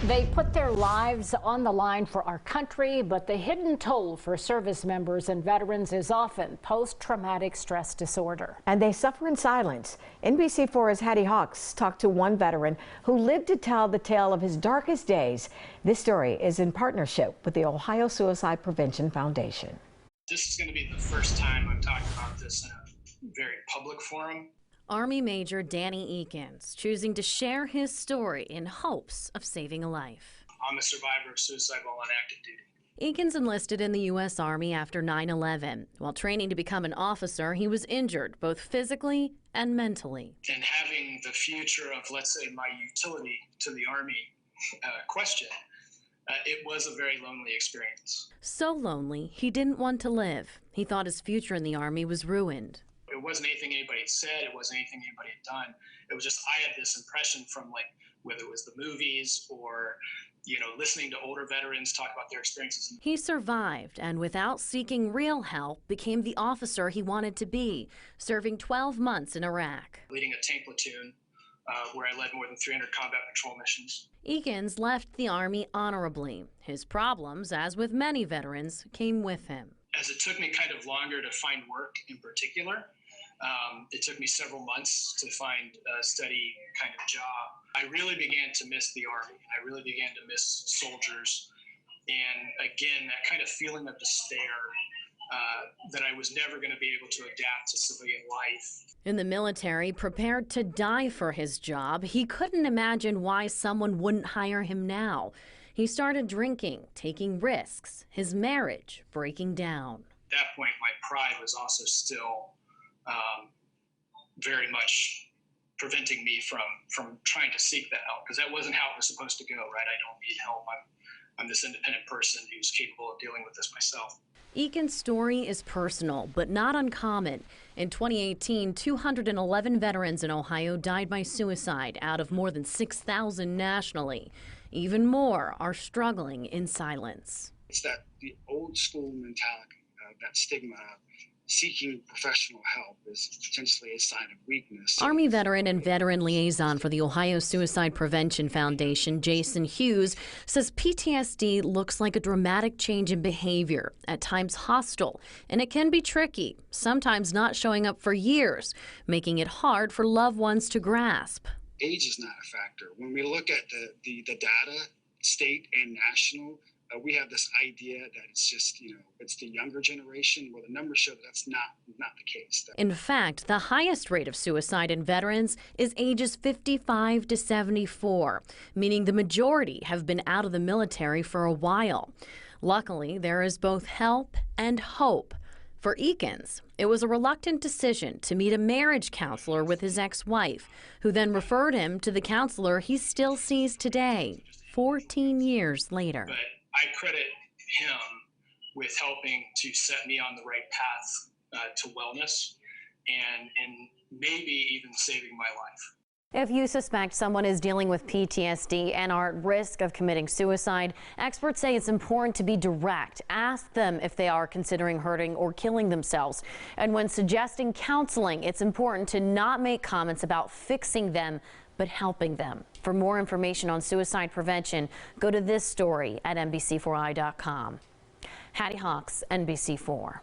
They put their lives on the line for our country, but the hidden toll for service members and veterans is often post-traumatic stress disorder. And they suffer in silence. NBC4's Hattie Hawks talked to one veteran who lived to tell the tale of his darkest days. This story is in partnership with the Ohio Suicide Prevention Foundation. This is going to be the first time I'm talking about this in a very public forum. Army Major Danny Eakins choosing to share his story in hopes of saving a life. I'm a survivor of suicide while on active duty. Eakins enlisted in the U.S. Army after 9/11. While training to become an officer, he was injured both physically and mentally. And having the future of, let's say, my utility to the Army question, it was a very lonely experience. So lonely, he didn't want to live. He thought his future in the Army was ruined. It wasn't anything anybody had said. It wasn't anything anybody had done. It was just I had this impression from, like, whether it was the movies or, listening to older veterans talk about their experiences. He survived and without seeking real help became the officer he wanted to be, serving 12 months in Iraq. Leading a tank platoon where I led more than 300 combat patrol missions. Eakins left the Army honorably. His problems, as with many veterans, came with him. As it took me kind of longer to find work in particular, it took me several months to find a steady kind of job. I really began to miss the Army. I really began to miss soldiers. And again, that kind of feeling of despair that I was never going to be able to adapt to civilian life. In the military, prepared to die for his job, he couldn't imagine why someone wouldn't hire him now. He started drinking, taking risks, his marriage breaking down. At that point, my pride was also still very much preventing me from trying to seek that help, because that wasn't how it was supposed to go, right? I don't need help. I'm this independent person who's capable of dealing with this myself. Eakins' story is personal, but not uncommon. In 2018, 211 veterans in Ohio died by suicide out of more than 6,000 nationally. Even more are struggling in silence. It's the old school mentality, that stigma of seeking professional help is potentially a sign of weakness. Army veteran and veteran liaison for the Ohio Suicide Prevention Foundation, Jason Hughes, says PTSD looks like a dramatic change in behavior, at times hostile, and it can be tricky, sometimes not showing up for years, making it hard for loved ones to grasp. Age is not a factor. When we look at the data, state and national, we have this idea that it's just, it's the younger generation. Well, the numbers show that that's not the case. In fact, the highest rate of suicide in veterans is ages 55 to 74, meaning the majority have been out of the military for a while. Luckily, there is both help and hope. For Eakins, it was a reluctant decision to meet a marriage counselor with his ex-wife, who then referred him to the counselor he still sees today, 14 years later. But I credit him with helping to set me on the right path to wellness and maybe even saving my life. If you suspect someone is dealing with PTSD and are at risk of committing suicide, experts say it's important to be direct. Ask them if they are considering hurting or killing themselves. And when suggesting counseling, it's important to not make comments about fixing them, but helping them. For more information on suicide prevention, go to this story at NBC4i.com. Hattie Hawks, NBC4.